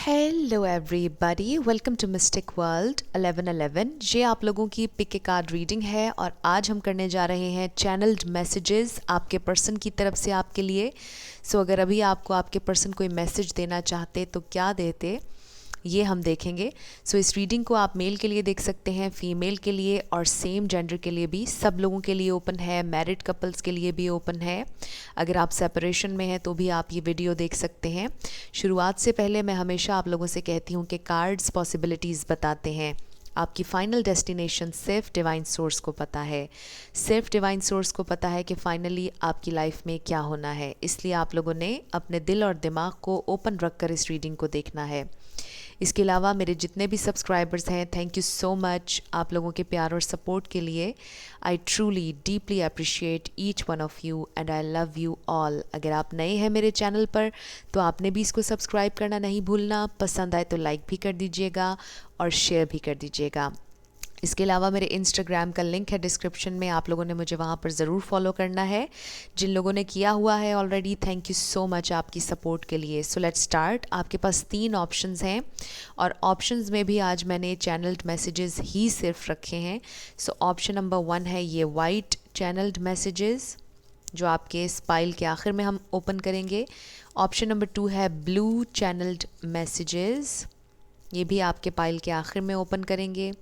Hello everybody, welcome to mystic world 1111। ये आप लोगों की पिक ए कार्ड रीडिंग है और आज हम करने जा रहे हैं चैनल्ड मैसेजेस आपके पर्सन की तरफ से आपके लिए। सो अगर अभी आपको आपके पर्सन कोई मैसेज देना चाहते तो क्या देते, ये हम देखेंगे। सो इस रीडिंग को आप मेल के लिए देख सकते हैं, फीमेल के लिए और सेम जेंडर के लिए भी, सब लोगों के लिए ओपन है, मैरिड कपल्स के लिए भी ओपन है। अगर आप सेपरेशन में हैं तो भी आप ये वीडियो देख सकते हैं। शुरुआत से पहले मैं हमेशा आप लोगों से कहती हूँ कि कार्ड्स पॉसिबिलिटीज़ बताते हैं, आपकी फाइनल डेस्टिनेशन सिर्फ डिवाइन सोर्स को पता है। सिर्फ डिवाइन सोर्स को पता है कि फाइनली आपकी लाइफ में क्या होना है, इसलिए आप लोगों ने अपने दिल और दिमाग को ओपन रखकर इस रीडिंग को देखना है। इसके अलावा मेरे जितने भी सब्सक्राइबर्स हैं, थैंक यू सो मच आप लोगों के प्यार और सपोर्ट के लिए। I truly deeply appreciate each one of you and I love you all. अगर आप नए हैं मेरे चैनल पर तो आपने भी इसको सब्सक्राइब करना नहीं भूलना, पसंद आए तो लाइक भी कर दीजिएगा और शेयर भी कर दीजिएगा। इसके अलावा मेरे इंस्टाग्राम का लिंक है डिस्क्रिप्शन में, आप लोगों ने मुझे वहाँ पर ज़रूर फॉलो करना है। जिन लोगों ने किया हुआ है already, thank you so much आपकी सपोर्ट के लिए। सो लेट्स स्टार्ट। आपके पास 3 ऑप्शंस हैं और ऑप्शंस में भी आज मैंने चैनल्ड मैसेजेस ही सिर्फ रखे हैं। सो ऑप्शन नंबर 1 है ये वाइट चैनल्ड मैसेजेस, जो आपके इस पाइल के आखिर में हम ओपन करेंगे। ऑप्शन नंबर 2 है ब्लू चैनल्ड मैसेजेस, ये भी आपके पाइल के आखिर में ओपन करेंगे।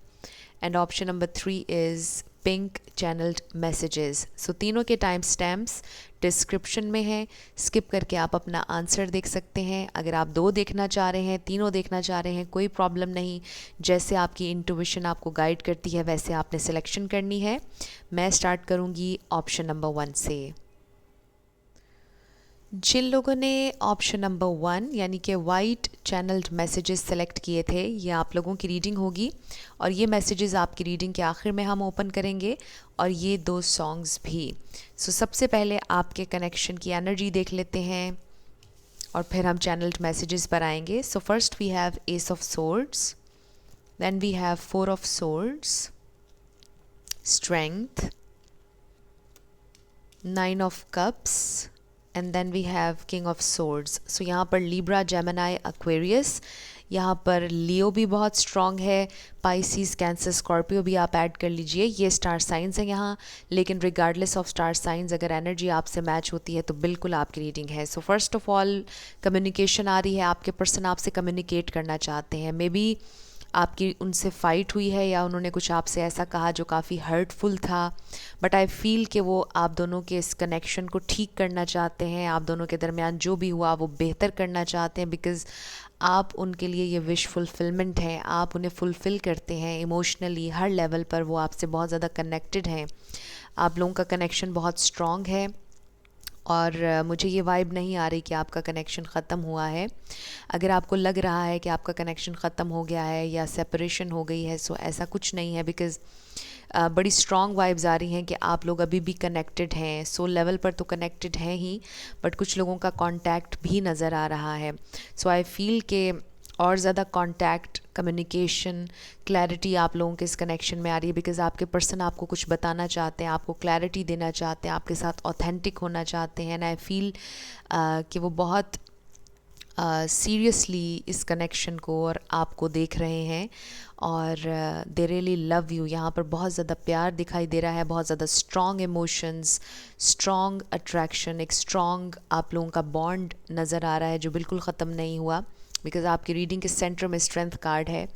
And option number 3 is pink channelled messages. So तीनों के टाइम स्टैम्प्स डिस्क्रिप्शन में है, स्किप करके आप अपना आंसर देख सकते हैं। अगर आप 2 देखना चाह रहे हैं, 3 देखना चाह रहे हैं, कोई प्रॉब्लम नहीं। जैसे आपकी इंट्यूशन आपको गाइड करती है वैसे आपने सिलेक्शन करनी है। मैं स्टार्ट करूँगी ऑप्शन नंबर 1 से। जिन लोगों ने ऑप्शन नंबर 1 यानी कि वाइट चैनल्ड मैसेजेस सेलेक्ट किए थे, ये आप लोगों की रीडिंग होगी और ये मैसेजेस आपकी रीडिंग के आखिर में हम ओपन करेंगे और ये 2 सॉन्ग्स भी। सो सबसे पहले आपके कनेक्शन की एनर्जी देख लेते हैं और फिर हम चैनल्ड मैसेजेस पर आएंगे। So first we have ace of swords, then we have 4 of swords, strength, 9 of cups and then we have king of swords. So यहाँ पर लिब्रा, जेमिनी, एक्वेरियस, यहाँ पर लियो भी बहुत स्ट्रॉन्ग है, पाइसिस, कैंसर, स्कॉर्पियो भी आप ऐड कर लीजिए। ये स्टार साइंस हैं यहाँ, लेकिन रिगार्डलेस ऑफ स्टार साइंस अगर एनर्जी आपसे मैच होती है तो बिल्कुल आपकी रीडिंग है। So first of all communication आ रही है, आपके पर्सन आपसे कम्युनिकेट करना चाहते हैं। मे बी आपकी उनसे फ़ाइट हुई है या उन्होंने कुछ आपसे ऐसा कहा जो काफ़ी हर्टफुल था, बट आई फील कि वो आप दोनों के इस कनेक्शन को ठीक करना चाहते हैं। आप दोनों के दरमियान जो भी हुआ वो बेहतर करना चाहते हैं, बिकॉज़ आप उनके लिए ये विश फुलफिलमेंट है। आप उन्हें फुलफ़िल करते हैं इमोशनली, हर लेवल पर वो आपसे बहुत ज़्यादा कनेक्टेड हैं। आप लोगों का कनेक्शन बहुत स्ट्रॉन्ग है और मुझे ये वाइब नहीं आ रही कि आपका कनेक्शन ख़त्म हुआ है। अगर आपको लग रहा है कि आपका कनेक्शन ख़त्म हो गया है या सेपरेशन हो गई है, सो ऐसा कुछ नहीं है, बिकॉज़ बड़ी स्ट्रॉन्ग वाइब्स आ रही हैं कि आप लोग अभी भी कनेक्टेड हैं। सोल लेवल पर तो कनेक्टेड हैं ही, बट कुछ लोगों का कांटेक्ट भी नज़र आ रहा है। सो आई फील के और ज़्यादा कांटेक्ट, कम्युनिकेशन, क्लैरिटी आप लोगों के इस कनेक्शन में आ रही है, बिकॉज़ आपके पर्सन आपको कुछ बताना चाहते हैं, आपको क्लैरिटी देना चाहते हैं, आपके साथ ऑथेंटिक होना चाहते हैं। एंड आई फील कि वो बहुत सीरियसली इस कनेक्शन को और आपको देख रहे हैं और दे रियली लव यू। यहाँ पर बहुत ज़्यादा प्यार दिखाई दे रहा है, बहुत ज़्यादा स्ट्रॉन्ग इमोशंस, स्ट्रॉन्ग अट्रैक्शन, एक स्ट्रॉन्ग आप लोगों का बॉन्ड नज़र आ रहा है जो बिल्कुल ख़त्म नहीं हुआ, बिकॉज़ आपकी रीडिंग के सेंटर में स्ट्रेंथ कार्ड है।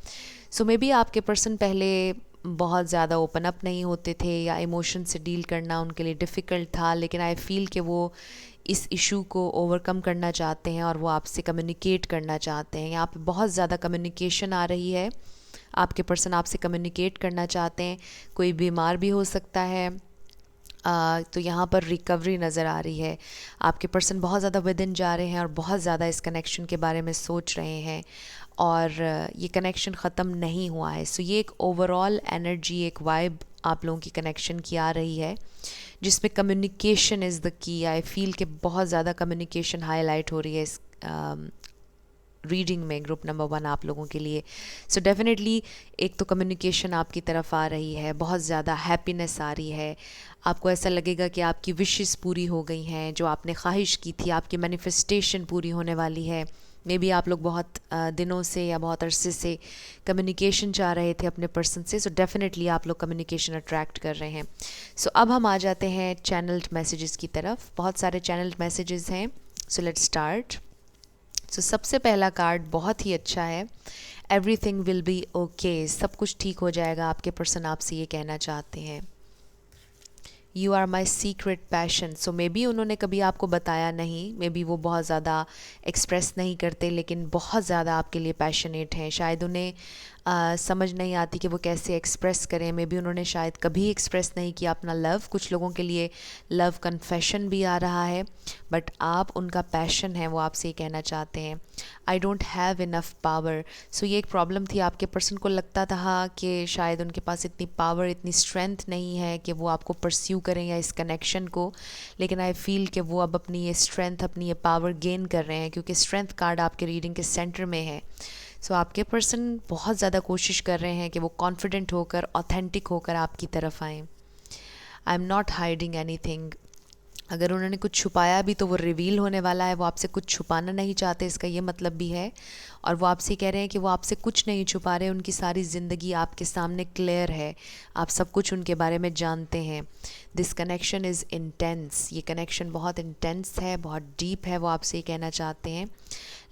सो मे बी आपके पर्सन पहले बहुत ज़्यादा ओपन अप नहीं होते थे या इमोशन से डील करना उनके लिए डिफ़िकल्ट था, लेकिन आई फील कि वो इस इशू को ओवरकम करना चाहते हैं और वो आपसे कम्युनिकेट करना चाहते हैं। यहाँ पे बहुत ज़्यादा कम्युनिकेशन आ रही है, आपके पर्सन आपसे कम्युनिकेट करना चाहते हैं। कोई बीमार भी हो सकता है, तो यहाँ पर रिकवरी नज़र आ रही है। आपके पर्सन बहुत ज़्यादा विद इन जा रहे हैं और बहुत ज़्यादा इस कनेक्शन के बारे में सोच रहे हैं और ये कनेक्शन ख़त्म नहीं हुआ है। सो ये एक ओवरऑल एनर्जी, एक वाइब आप लोगों की कनेक्शन की आ रही है, जिसमें communication is the key. I feel कि बहुत ज़्यादा कम्युनिकेशन हाईलाइट हो रही है इस रीडिंग में, ग्रुप नंबर 1 आप लोगों के लिए। सो डेफिनेटली एक तो कम्युनिकेशन आपकी तरफ आ रही है, बहुत ज़्यादा हैप्पीनेस आ रही है। आपको ऐसा लगेगा कि आपकी विशेस पूरी हो गई हैं, जो आपने ख्वाहिश की थी, आपकी मैनिफेस्टेशन पूरी होने वाली है। मे बी आप लोग बहुत दिनों से या बहुत अरसे से कम्युनिकेशन चाह रहे थे अपने पर्सन से, सो डेफिनेटली आप लोग कम्युनिकेशन अट्रैक्ट कर रहे हैं। सो अब हम आ जाते हैं चैनल्ड मैसेजेस की तरफ। बहुत सारे चैनल्ड मैसेजेस हैं, सो लेट्स स्टार्ट। सो सबसे पहला कार्ड बहुत ही अच्छा है, एवरीथिंग विल बी ओके, सब कुछ ठीक हो जाएगा। आपके पर्सन आपसे ये कहना चाहते हैं, you are my secret passion. So maybe उन्होंने कभी आपको बताया नहीं, मे बी वो बहुत ज़्यादा एक्सप्रेस नहीं करते, लेकिन बहुत ज़्यादा आपके लिए पैशनेट हैं। शायद उन्हें समझ नहीं आती कि वो कैसे एक्सप्रेस करें। मे बी उन्होंने शायद कभी एक्सप्रेस नहीं किया अपना लव। कुछ लोगों के लिए लव कन्फेशन भी आ रहा है, बट आप उनका पैशन है, वो आपसे ये कहना चाहते हैं, I don't have enough power. So ये एक प्रॉब्लम थी, आपके पर्सन को लगता था कि शायद उनके पास इतनी पावर, इतनी स्ट्रेंथ नहीं है कि वो आपको परस्यू करें या इस कनेक्शन को, लेकिन आई फील कि वो अब अपनी ये स्ट्रेंथ, अपनी ये पावर गेन कर रहे हैं, क्योंकि स्ट्रेंथ कार्ड आपके रीडिंग के सेंटर में है। सो आपके पर्सन बहुत ज़्यादा कोशिश कर रहे हैं कि वो कॉन्फिडेंट होकर, ऑथेंटिक होकर आपकी तरफ आएँ। आई am not hiding any thing. अगर उन्होंने कुछ छुपाया भी तो वो रिवील होने वाला है। वो आपसे कुछ छुपाना नहीं चाहते, इसका ये मतलब भी है। और वो आपसे कह रहे हैं कि वो आपसे कुछ नहीं छुपा रहे, उनकी सारी ज़िंदगी आपके सामने क्लियर है, आप सब कुछ उनके बारे में जानते हैं। दिस कनेक्शन इज़ इंटेंस, ये कनेक्शन बहुत इंटेंस है, बहुत डीप है। वो आपसे कहना चाहते हैं,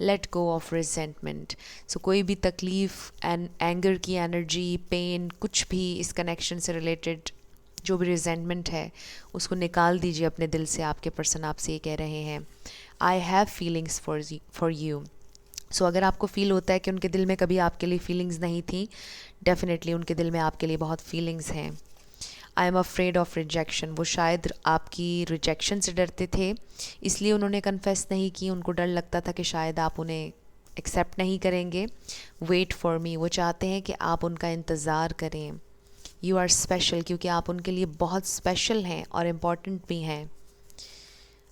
लेट गो ऑफ रिजेंटमेंट। सो कोई भी तकलीफ़ एंड एंगर की एनर्जी, पेन, कुछ भी इस कनेक्शन से रिलेटेड जो भी रिजेंटमेंट है उसको निकाल दीजिए अपने दिल से। आपके पर्सन आपसे ये कह रहे हैं, I have feelings for you. So अगर आपको फील होता है कि उनके दिल में कभी आपके लिए फीलिंग्स नहीं थी, डेफिनेटली उनके दिल में आपके लिए बहुत फीलिंग्स हैं। I am afraid of rejection. वो शायद आपकी रिजेक्शन से डरते थे, इसलिए उन्होंने कन्फेस नहीं की। उनको डर लगता था कि शायद आप उन्हें एक्सेप्ट नहीं करेंगे। वेट फॉर मी, वो चाहते हैं कि आप उनका इंतज़ार करें। यू आर स्पेशल, क्योंकि आप उनके लिए बहुत स्पेशल हैं और इम्पॉर्टेंट भी हैं।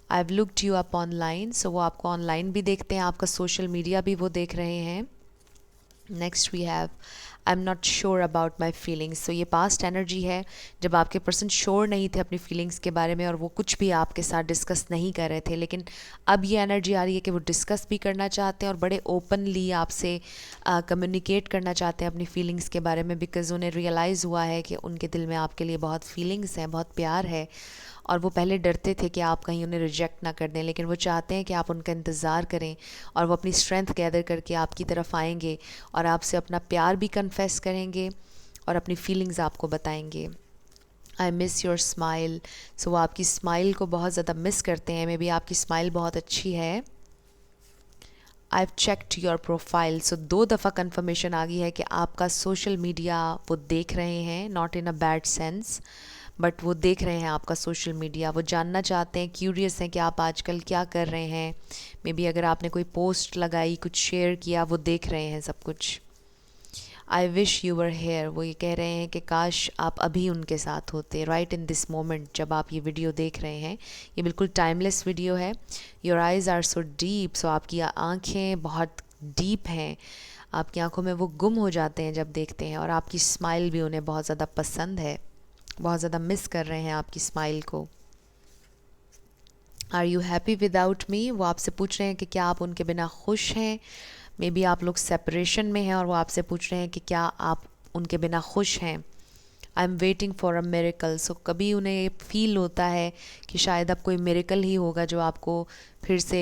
I have looked you up online. So वो आपको ऑनलाइन भी देखते हैं, आपका सोशल मीडिया भी वो देख रहे हैं। Next we have, I am not sure about my feelings. So ये पास्ट एनर्जी है, जब आपके पर्सन श्योर नहीं थे अपनी फीलिंग्स के बारे में और वो कुछ भी आपके साथ डिस्कस नहीं कर रहे थे, लेकिन अब ये एनर्जी आ रही है कि वो डिस्कस भी करना चाहते हैं और बड़े ओपनली आपसे कम्युनिकेट करना चाहते हैं अपनी फीलिंग्स के बारे में, बिकॉज़ उन्हें रियलाइज़ हुआ है कि उनके दिल में आपके लिए बहुत फीलिंग्स हैं, बहुत प्यार है। और वो पहले डरते थे कि आप कहीं उन्हें रिजेक्ट ना कर दें, लेकिन वो चाहते हैं कि आप उनका इंतज़ार करें और वो अपनी स्ट्रेंथ गैदर करके आपकी तरफ आएंगे और आपसे अपना प्यार भी कन्फेस करेंगे और अपनी फीलिंग्स आपको बताएंगे। I miss your smile. So वो आपकी स्माइल को बहुत ज़्यादा मिस करते हैं। मे बी आपकी स्माइल बहुत अच्छी है। I have checked your profile. So 2 दफ़ा कन्फर्मेशन आ गई है कि आपका सोशल मीडिया वो देख रहे हैं, not in a bad sense, but वो देख रहे हैं आपका सोशल मीडिया। वो जानना चाहते हैं, क्यूरियस हैं कि आप आजकल क्या कर रहे हैं। मे बी अगर आपने कोई पोस्ट लगाई, कुछ शेयर किया, वो देख रहे हैं सब कुछ। I wish you were here. वो ये कह रहे हैं कि काश आप अभी उनके साथ होते, राइट इन दिस मोमेंट, जब आप ये वीडियो देख रहे हैं। ये बिल्कुल टाइमलेस वीडियो है। Your eyes are so deep. So आपकी आँखें बहुत डीप हैं, आपकी आँखों में वो गुम हो जाते हैं जब देखते हैं, और आपकी स्माइल भी उन्हें बहुत ज़्यादा पसंद है, बहुत ज़्यादा मिस कर रहे हैं आपकी स्माइल को। Are you happy without me. वो आपसे पूछ रहे हैं कि क्या आप उनके बिना खुश हैं। मे बी आप लोग सेपरेशन में हैं और वो आपसे पूछ रहे हैं कि क्या आप उनके बिना खुश हैं। I am waiting for a miracle. So कभी उन्हें फील होता है कि शायद अब कोई मेरेकल ही होगा जो आपको फिर से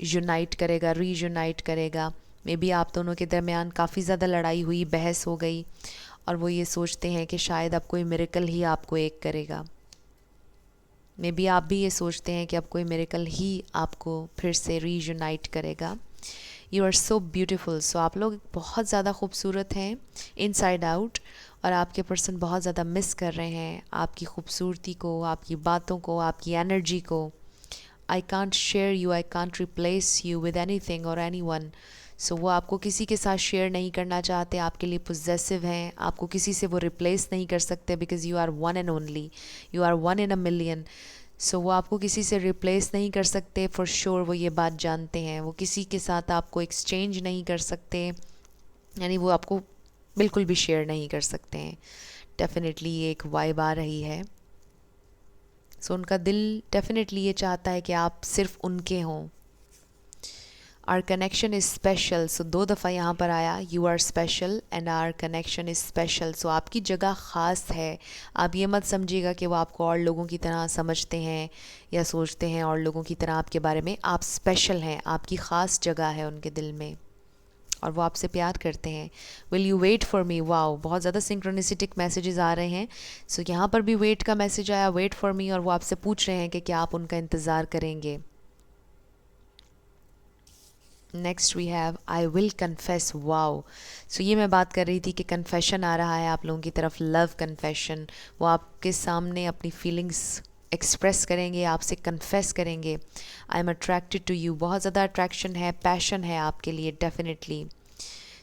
यूनाइट करेगा, रीयूनाइट करेगा। मे बी आप दोनों के दरमियान काफ़ी ज़्यादा लड़ाई हुई, बहस हो गई, और वो ये सोचते हैं कि शायद अब कोई मिरेकल ही आपको एक करेगा। मे बी आप भी ये सोचते हैं कि अब कोई मिरेकल ही आपको फिर से रीयूनाइट करेगा। You are so beautiful. So आप लोग बहुत ज़्यादा खूबसूरत हैं इनसाइड आउट, और आपके पर्सन बहुत ज़्यादा मिस कर रहे हैं आपकी खूबसूरती को, आपकी बातों को, आपकी एनर्जी को। I can't share you, I can't replace you with any thing और एनी वन। सो वो आपको किसी के साथ शेयर नहीं करना चाहते, आपके लिए पोजेसिव हैं, आपको किसी से वो रिप्लेस नहीं कर सकते, because you are one and only, you are one in a million. So वो आपको किसी से रिप्लेस नहीं कर सकते, फॉर श्योर वो ये बात जानते हैं। वो किसी के साथ आपको एक्सचेंज नहीं कर सकते, यानी वो आपको बिल्कुल भी शेयर नहीं कर सकते हैं। डेफिनेटली ये एक वाइब आ रही है। सो उनका दिल डेफिनेटली ये चाहता है कि आप सिर्फ उनके हों। Our connection is special, so 2 दफ़ा यहाँ पर आया, you are special and our connection is special. So आपकी जगह ख़ास है। आप ये मत समझिएगा कि वो आपको और लोगों की तरह समझते हैं या सोचते हैं और लोगों की तरह आपके बारे में। आप स्पेशल हैं, आपकी ख़ास जगह है उनके दिल में और वो आपसे प्यार करते हैं। Will you wait for me, wow, बहुत ज़्यादा सिंक्रोनिसिटिक मैसेजेस आ रहे हैं। सो यहाँ पर भी वेट का मैसेज आया, वेट फॉर मी, और वो आपसे पूछ रहे हैं कि क्या आप उनका इंतज़ार करेंगे। Next we have I will confess, wow. So ये मैं बात कर रही थी कि कन्फेशन आ रहा है आप लोगों की तरफ, लव कन्फेशन। वो आपके सामने अपनी फीलिंग्स एक्सप्रेस करेंगे, आपसे कन्फेस करेंगे। I am attracted to you, बहुत ज़्यादा अट्रैक्शन है, पैशन है आपके लिए डेफिनेटली।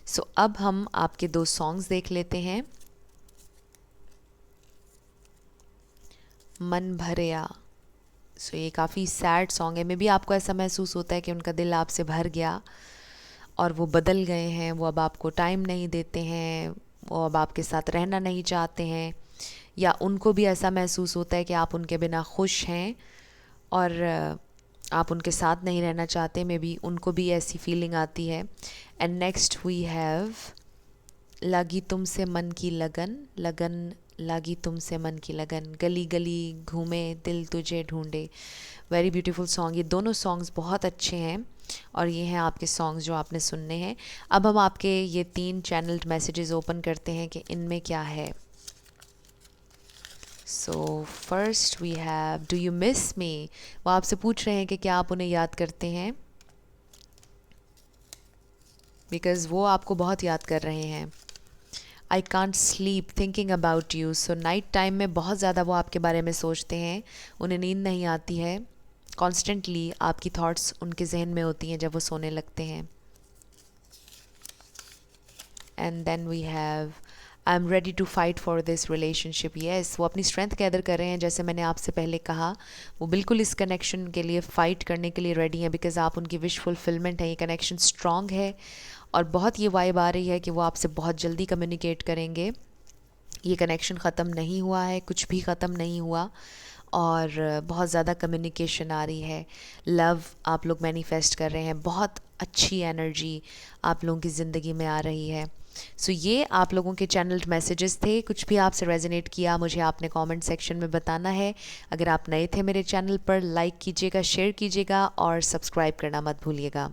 सो अब हम आपके 2 सॉन्ग्स देख लेते हैं। मन भरिया, सो ये काफ़ी सैड सॉन्ग है। मे बी आपको ऐसा महसूस होता है कि उनका दिल आपसे भर गया और वो बदल गए हैं, वो अब आपको टाइम नहीं देते हैं, वो अब आपके साथ रहना नहीं चाहते हैं, या उनको भी ऐसा महसूस होता है कि आप उनके बिना खुश हैं और आप उनके साथ नहीं रहना चाहते। मे बी उनको भी ऐसी फीलिंग आती है। एंड नेक्स्ट वी हैव लगी तुमसे मन की लगन, लगन लगी तुमसे मन की लगन, गली गली घूमे दिल तुझे ढूंढे। Very beautiful song. ये दोनों सॉन्ग्स बहुत अच्छे हैं और ये हैं आपके सॉन्ग्स जो आपने सुनने हैं। अब हम आपके ये 3 चैनल्ड मैसेजेस ओपन करते हैं कि इनमें क्या है। So first we have do you miss me, वो आपसे पूछ रहे हैं कि क्या आप उन्हें याद करते हैं, बिकॉज़ वो आपको बहुत याद कर रहे हैं। I can't sleep thinking about you, so night time में बहुत ज़्यादा वो आपके बारे में सोचते हैं, उन्हें नींद नहीं आती है, कॉन्स्टेंटली आपकी थॉट्स उनके जहन में होती हैं जब वो सोने लगते हैं। And then we have I am ready to fight for this relationship, yes, वो अपनी स्ट्रेंथ गैदर कर रहे हैं। जैसे मैंने आपसे पहले कहा, वो बिल्कुल इस कनेक्शन के लिए फ़ाइट करने के लिए रेडी हैं, बिकॉज़ आप उनकी विश फुलफिलमेंट है। ये कनेक्शन स्ट्रॉन्ग है और बहुत ये वाइब आ रही है कि वो आपसे बहुत जल्दी कम्युनिकेट करेंगे। ये कनेक्शन ख़त्म नहीं हुआ है, कुछ भी ख़त्म नहीं हुआ और बहुत ज़्यादा कम्युनिकेशन आ रही है। लव आप लोग मैनिफेस्ट कर रहे हैं, बहुत अच्छी एनर्जी आप लोगों की ज़िंदगी में आ रही है। सो ये आप लोगों के चैनल्ड मैसेजेस थे। कुछ भी आपसे रेजोनेट किया मुझे आपने कमेंट सेक्शन में बताना है। अगर आप नए थे मेरे चैनल पर, लाइक कीजिएगा, शेयर कीजिएगा और सब्सक्राइब करना मत भूलिएगा।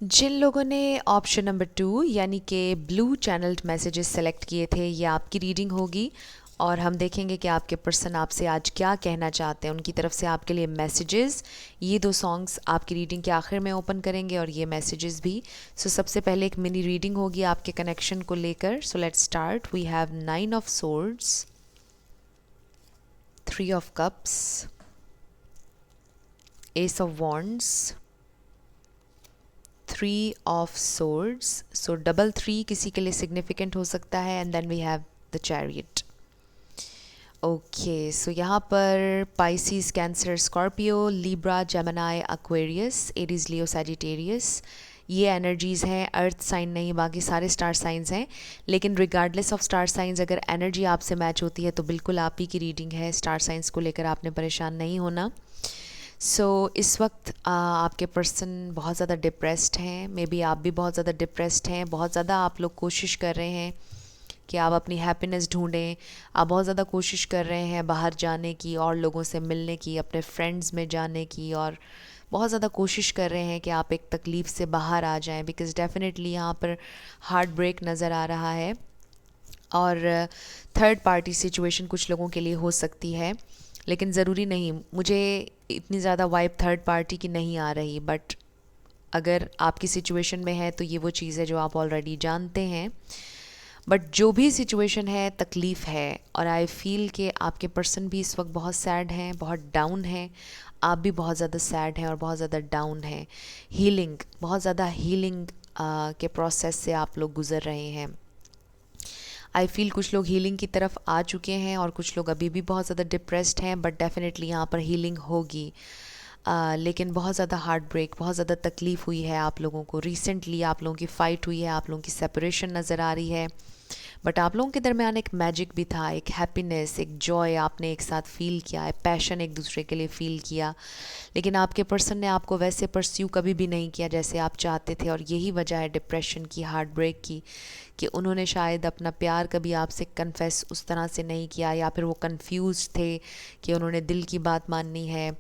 जिन लोगों ने ऑप्शन नंबर 2 यानी कि ब्लू चैनल्ड मैसेजेस सेलेक्ट किए थे, ये आपकी रीडिंग होगी और हम देखेंगे कि आपके पर्सन आपसे आज क्या कहना चाहते हैं। उनकी तरफ से आपके लिए मैसेजेस, ये 2 सॉन्ग्स आपकी रीडिंग के आखिर में ओपन करेंगे और ये मैसेजेस भी। सो सबसे पहले एक मिनी रीडिंग होगी आपके कनेक्शन को लेकर। So let's start. We have 9 of swords, 3 of cups, ace of wands, 3 of swords. So double 3 किसी के लिए सिग्निफिकेंट हो सकता है। And then we have the chariot. Okay, so यहाँ पर Pisces, Cancer, Scorpio, Libra, Gemini, Aquarius, Aries, Leo, Sagittarius, ये energies हैं। अर्थ साइन नहीं, बाकी सारे स्टार साइंस हैं। लेकिन रिगार्डलेस ऑफ स्टार साइंस, अगर एनर्जी आपसे मैच होती है तो बिल्कुल आप ही की रीडिंग है। स्टार साइंस को लेकर आपने परेशान नहीं होना। इस वक्त आपके पर्सन बहुत ज़्यादा डिप्रेस्ड हैं। मे बी आप भी बहुत ज़्यादा डिप्रेस्ड हैं। बहुत ज़्यादा आप लोग कोशिश कर रहे हैं कि आप अपनी हैप्पीनेस ढूंढें। आप बहुत ज़्यादा कोशिश कर रहे हैं बाहर जाने की और लोगों से मिलने की, अपने फ्रेंड्स में जाने की, और बहुत ज़्यादा कोशिश कर रहे हैं कि आप एक तकलीफ़ से बाहर आ जाएं, बिकॉज़ डेफिनेटली यहाँ पर हार्ट ब्रेक नज़र आ रहा है। और थर्ड पार्टी सिचुएशन कुछ लोगों के लिए हो सकती है, लेकिन ज़रूरी नहीं। मुझे इतनी ज़्यादा वाइब थर्ड पार्टी की नहीं आ रही, बट अगर आपकी सिचुएशन में है तो ये वो चीज़ है जो आप ऑलरेडी जानते हैं। बट जो भी सिचुएशन है, तकलीफ़ है और आई फील कि आपके पर्सन भी इस वक्त बहुत सैड हैं, बहुत डाउन हैं। आप भी बहुत ज़्यादा सैड हैं और बहुत ज़्यादा डाउन हैं। हीलिंग, बहुत ज़्यादा हीलिंग के प्रोसेस से आप लोग गुज़र रहे हैं। आई फील कुछ लोग हीलिंग की तरफ आ चुके हैं और कुछ लोग अभी भी बहुत ज़्यादा डिप्रेस्ड हैं, बट डेफिनेटली यहाँ पर हीलिंग होगी। लेकिन बहुत ज़्यादा हार्ट ब्रेक, बहुत ज़्यादा तकलीफ़ हुई है आप लोगों को। रिसेंटली आप लोगों की फ़ाइट हुई है, आप लोगों की सेपरेशन नज़र आ रही है। बट आप लोगों के दरमियान एक मैजिक भी था, एक हैप्पीनेस, एक जॉय आपने एक साथ फ़ील किया, एक पैशन एक दूसरे के लिए फ़ील किया। लेकिन आपके पर्सन ने आपको वैसे परस्यू कभी भी नहीं किया जैसे आप चाहते थे, और यही वजह है डिप्रेशन की, हार्ट ब्रेक की, कि उन्होंने शायद अपना प्यार कभी आपसे कन्फेस उस तरह से नहीं किया, या फिर वो कंफ्यूज थे कि उन्होंने दिल की बात माननी है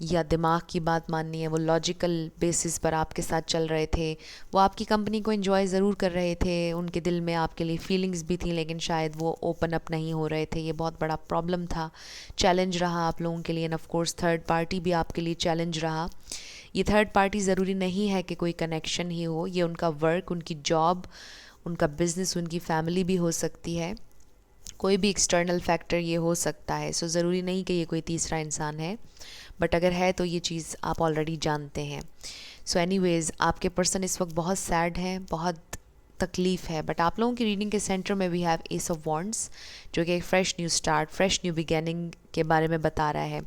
या दिमाग की बात माननी है। वो लॉजिकल बेसिस पर आपके साथ चल रहे थे, वो आपकी कंपनी को एंजॉय ज़रूर कर रहे थे, उनके दिल में आपके लिए फीलिंग्स भी थी, लेकिन शायद वो ओपन अप नहीं हो रहे थे। ये बहुत बड़ा प्रॉब्लम था, चैलेंज रहा आप लोगों के लिए, end of course third party भी आपके लिए चैलेंज रहा। ये थर्ड पार्टी ज़रूरी नहीं है कि कोई कनेक्शन ही हो, ये उनका वर्क, उनकी जॉब, उनका बिज़नेस, उनकी फैमिली भी हो सकती है, कोई भी एक्सटर्नल फैक्टर ये हो सकता है। सो ज़रूरी नहीं कि ये कोई तीसरा इंसान है, बट अगर है तो ये चीज़ आप ऑलरेडी जानते हैं। सो एनीवेज़, आपके पर्सन इस वक्त बहुत सैड हैं, बहुत तकलीफ़ है, बट आप लोगों की रीडिंग के सेंटर में we have ace of wands, जो कि एक fresh new start, fresh new beginning के बारे में बता रहा है।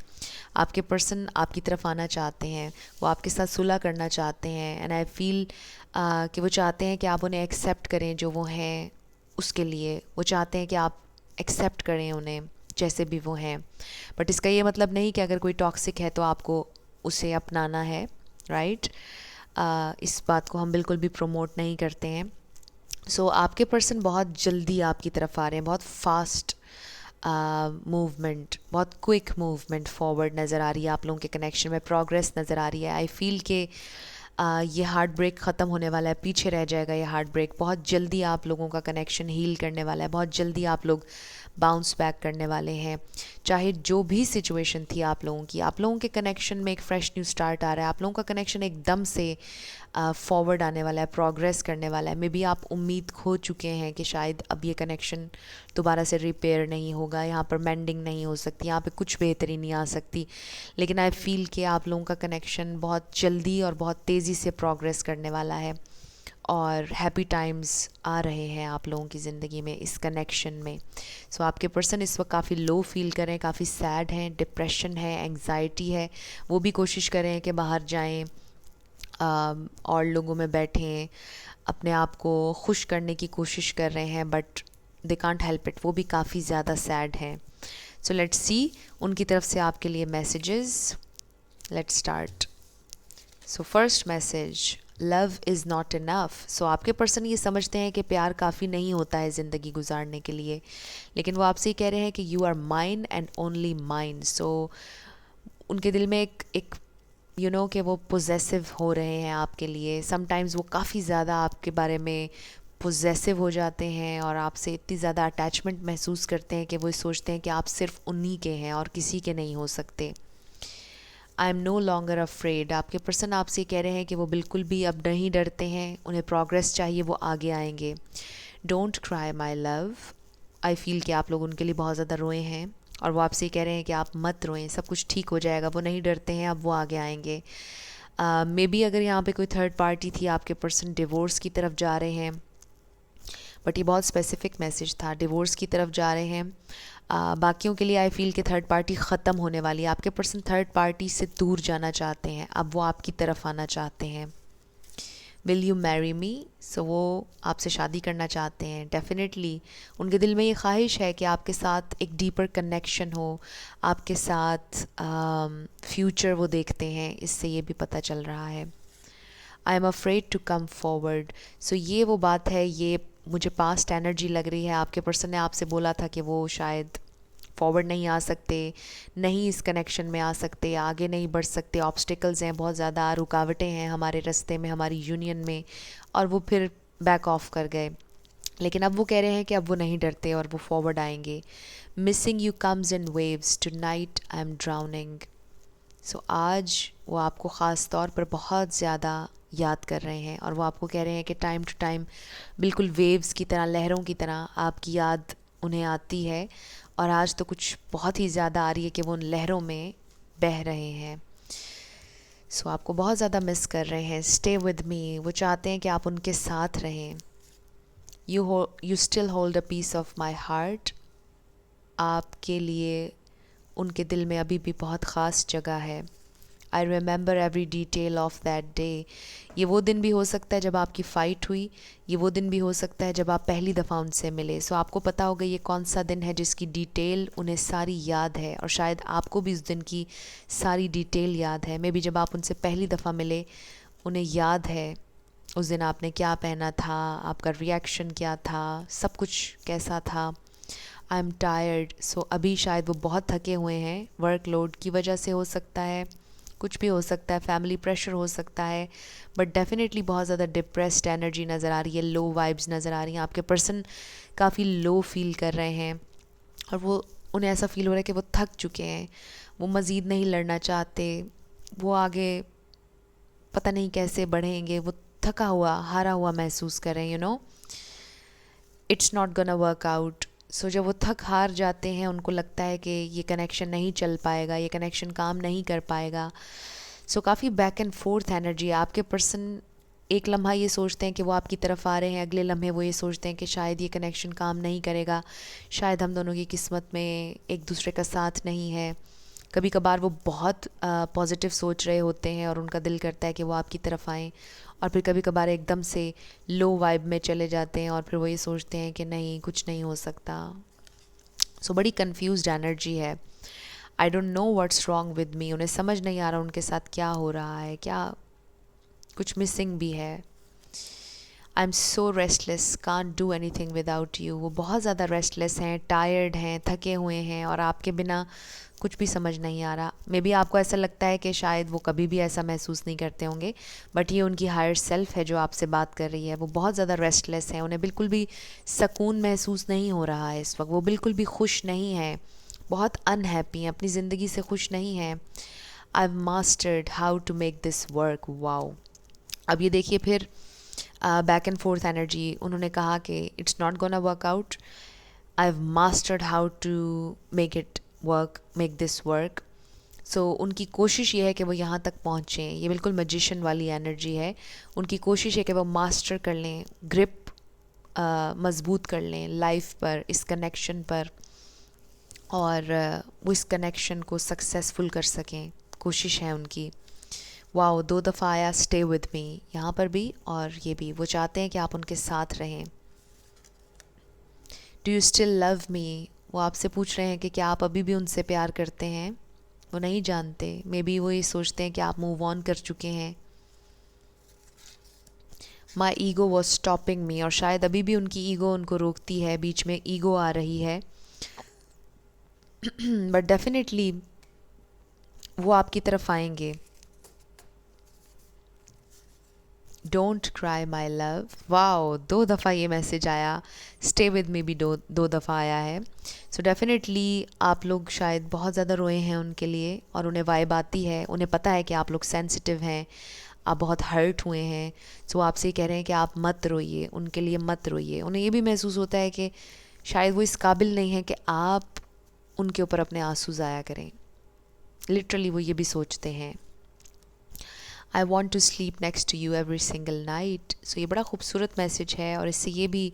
आपके पर्सन आपकी तरफ आना चाहते हैं, वो आपके साथ सुलह करना चाहते हैं, एंड आई फील कि वो चाहते हैं कि आप उन्हें एक्सेप्ट करें जो वो हैं उसके लिए। वो चाहते हैं कि आप एक्सेप्ट करें उन्हें जैसे भी वो हैं, बट इसका ये मतलब नहीं कि अगर कोई टॉक्सिक है तो आपको उसे अपनाना है, राइट? इस बात को हम बिल्कुल भी प्रमोट नहीं करते हैं। सो आपके पर्सन बहुत जल्दी आपकी तरफ आ रहे हैं, बहुत फास्ट मूवमेंट, बहुत क्विक मूवमेंट फॉरवर्ड नज़र आ रही है आप लोगों के कनेक्शन में, प्रोग्रेस नज़र आ रही है। आई फील कि ये हार्ट ब्रेक ख़त्म होने वाला है, पीछे रह जाएगा ये हार्ट ब्रेक। बहुत जल्दी आप लोगों का कनेक्शन हील करने वाला है, बहुत जल्दी आप लोग बाउंस बैक करने वाले हैं। चाहे जो भी सिचुएशन थी आप लोगों के कनेक्शन में एक फ़्रेश न्यू स्टार्ट आ रहा है। आप लोगों का कनेक्शन एकदम से फॉरवर्ड आने वाला है, प्रोग्रेस करने वाला है। मे बी आप उम्मीद खो चुके हैं कि शायद अब ये कनेक्शन दोबारा से रिपेयर नहीं होगा, यहाँ पर मेंडिंग नहीं हो सकती, यहाँ पे कुछ बेहतरी नहीं आ सकती, लेकिन आई फील कि आप लोगों का कनेक्शन बहुत जल्दी और बहुत तेज़ी से प्रोग्रेस करने वाला है, और हैप्पी टाइम्स आ रहे हैं आप लोगों की ज़िंदगी में इस कनेक्शन में। सो आपके पर्सन इस वक्त काफ़ी लो फील कर रहे हैं, काफ़ी सैड हैं, डिप्रेशन है, एंग्जाइटी है। वो भी कोशिश कर रहे हैं कि बाहर जाएं, और लोगों में बैठें, अपने आप को खुश करने की कोशिश कर रहे हैं, but they can't help it. वो भी काफ़ी ज़्यादा सैड हैं। सो लेट्स सी उनकी तरफ से आपके लिए messages. Let's start. So first message, love is not enough. So आपके पर्सन ये समझते हैं कि प्यार काफ़ी नहीं होता है ज़िंदगी गुजारने के लिए, लेकिन वो आपसे ये कह रहे हैं कि you are mine and only mine. So उनके दिल में एक कि वो पोजेसिव हो रहे हैं आपके लिए। समटाइम्स वो काफ़ी ज़्यादा आपके बारे में पोजेसिव हो जाते हैं और आपसे इतनी ज़्यादा अटैचमेंट महसूस करते हैं कि वो सोचते हैं कि आप सिर्फ उन्हीं के हैं और किसी के नहीं हो सकते। I am no longer afraid. आपके पर्सन आपसे कह रहे हैं कि वो बिल्कुल भी अब नहीं डरते हैं, उन्हें प्रोग्रेस चाहिए, वो आगे आएंगे। Don't cry my love. I feel कि आप लोग उनके लिए बहुत ज़्यादा रोए हैं, और वो आपसे कह रहे हैं कि आप मत रोएं, सब कुछ ठीक हो जाएगा। वो नहीं डरते हैं, अब वो आगे आएंगे। मे बी अगर यहाँ पे कोई थर्ड पार्टी थी, आपके पर्सन डिवोर्स की तरफ जा रहे हैं, बट ये बहुत स्पेसिफिक मैसेज था, डिवोर्स की तरफ जा रहे हैं। बाकियों के लिए आई फील कि थर्ड पार्टी ख़त्म होने वाली है। आपके पर्सन थर्ड पार्टी से दूर जाना चाहते हैं, अब वो आपकी तरफ आना चाहते हैं। Will you marry me. So वो आपसे शादी करना चाहते हैं डेफिनेटली। उनके दिल में ये ख्वाहिश है कि आपके साथ एक डीपर कनेक्शन हो, आपके साथ फ्यूचर वो देखते हैं, इससे ये भी पता चल रहा है। I am afraid to come forward. So ये वो बात है, ये मुझे पास्ट एनर्जी लग रही है। आपके पर्सन ने आपसे बोला था कि वो शायद फॉरवर्ड नहीं आ सकते, नहीं इस कनेक्शन में आ सकते, आगे नहीं बढ़ सकते, ऑब्स्टिकल्स हैं बहुत ज़्यादा, रुकावटें हैं हमारे रास्ते में, हमारी यूनियन में, और वो फिर बैक ऑफ कर गए। लेकिन अब वो कह रहे हैं कि अब वो नहीं डरते और वो फॉरवर्ड आएंगे। Missing you comes in waves, tonight I am drowning. So आज वो आपको ख़ास तौर पर बहुत ज़्यादा याद कर रहे हैं, और वो आपको कह रहे हैं कि टाइम टू टाइम बिल्कुल वेव्स की तरह, लहरों की तरह आपकी याद उन्हें आती है, और आज तो कुछ बहुत ही ज़्यादा आ रही है कि वो उन लहरों में बह रहे हैं। सो आपको बहुत ज़्यादा मिस कर रहे हैं। Stay with me. वो चाहते हैं कि आप उनके साथ रहें। You still hold a piece of my heart. आपके लिए उनके दिल में अभी भी बहुत ख़ास जगह है। I remember every detail of that day. ये वो दिन भी हो सकता है जब आपकी फ़ाइट हुई, ये वो दिन भी हो सकता है जब आप पहली दफ़ा उनसे मिले। सो आपको पता होगा ये कौन सा दिन है जिसकी डिटेल उन्हें सारी याद है, और शायद आपको भी उस दिन की सारी डिटेल याद है। मे बी जब आप उनसे पहली दफ़ा मिले उन्हें याद है उस दिन आपने क्या पहना था, आपका रिएक्शन क्या था, सब कुछ कैसा था। I am tired. सो अभी शायद वो बहुत थके हुए हैं, वर्कलोड की वजह से हो सकता है, कुछ भी हो सकता है, फैमिली प्रेशर हो सकता है, बट डेफिनेटली बहुत ज़्यादा डिप्रेस्ड एनर्जी नज़र आ रही है, लो वाइब्स नज़र आ रही हैं। आपके पर्सन काफ़ी लो फील कर रहे हैं, और वो उन्हें ऐसा फील हो रहा है कि वो थक चुके हैं, वो मज़ीद नहीं लड़ना चाहते, वो आगे पता नहीं कैसे बढ़ेंगे, वो थका हुआ हारा हुआ महसूस कर रहे हैं। It's not gonna work out. So जब वो थक हार जाते हैं, उनको लगता है कि ये कनेक्शन नहीं चल पाएगा, ये कनेक्शन काम नहीं कर पाएगा। सो काफ़ी बैक एंड फोर्थ एनर्जी है। आपके पर्सन एक लम्हा ये सोचते हैं कि वो आपकी तरफ आ रहे हैं, अगले लम्हे वो ये सोचते हैं कि शायद ये कनेक्शन काम नहीं करेगा, शायद हम दोनों की किस्मत में एक दूसरे का साथ नहीं है। कभी कभार वो बहुत पॉजिटिव सोच रहे होते हैं और उनका दिल करता है कि वो आपकी तरफ आएँ, और फिर कभी कभार एकदम से लो वाइब में चले जाते हैं और फिर वो ये सोचते हैं कि नहीं, कुछ नहीं हो सकता। सो बड़ी कंफ्यूज्ड एनर्जी है। I don't know what's wrong with me. उन्हें समझ नहीं आ रहा उनके साथ क्या हो रहा है, क्या कुछ मिसिंग भी है। I am so restless, can't do any thing without you. वो बहुत ज़्यादा रेस्टलेस हैं, टायर्ड हैं, थके हुए हैं, और आपके बिना कुछ भी समझ नहीं आ रहा। मे बी आपको ऐसा लगता है कि शायद वो कभी भी ऐसा महसूस नहीं करते होंगे, बट ये उनकी हायर सेल्फ है जो आपसे बात कर रही है। वो बहुत ज़्यादा रेस्टलेस हैं, उन्हें बिल्कुल भी सुकून महसूस नहीं हो रहा है इस वक्त, वो बिल्कुल भी खुश नहीं हैं, बहुत अनहैप्पी हैं, अपनी ज़िंदगी से खुश नहीं हैं। I have mastered how to make this work. Wow. अब ये देखिए फिर बैक एंड फोर्थ एनर्जी। उन्होंने कहा कि it's not gonna work out, I have mastered how to make it work, make this work. So उनकी कोशिश ये है कि वो यहाँ तक पहुँचें। ये बिल्कुल मैजिशियन वाली एनर्जी है। उनकी कोशिश है कि वो मास्टर कर लें, ग्रिप मज़बूत कर लें लाइफ पर, इस कनेक्शन पर, और वो इस कनेक्शन को सक्सेसफुल कर सकें। कोशिश है उनकी। वाओ, 2 दफ़ा आया स्टे विद मी, यहाँ पर भी और ये भी। वो चाहते हैं कि आप उनके साथ रहें। Do you still love me. वो आपसे पूछ रहे हैं कि क्या आप अभी भी उनसे प्यार करते हैं। वो नहीं जानते, मे बी वो ये सोचते हैं कि आप मूव ऑन कर चुके हैं। My ego was stopping me. और शायद अभी भी उनकी ईगो उनको रोकती है, बीच में ईगो आ रही है। बट डेफिनेटली वो आपकी तरफ आएंगे। Don't cry my love. Wow, 2 दफ़ा ये मैसेज आया। स्टे विद मी भी दो दफ़ा आया है। सो डेफिनेटली आप लोग शायद बहुत ज़्यादा रोए हैं उनके लिए, और उन्हें वाइब आती है, उन्हें पता है कि आप लोग सेंसिटिव हैं, आप बहुत हर्ट हुए हैं। सो आपसे कह रहे हैं कि आप मत रोइए, उनके लिए मत रोइए। उन्हें ये भी महसूस होता है कि शायद वो इस काबिल नहीं है कि आप उनके ऊपर अपने आंसू ज़ाया करें। लिटरली वो ये भी सोचते हैं। I want to sleep next to you every single night. So ये बड़ा खूबसूरत मैसेज है, और इससे ये भी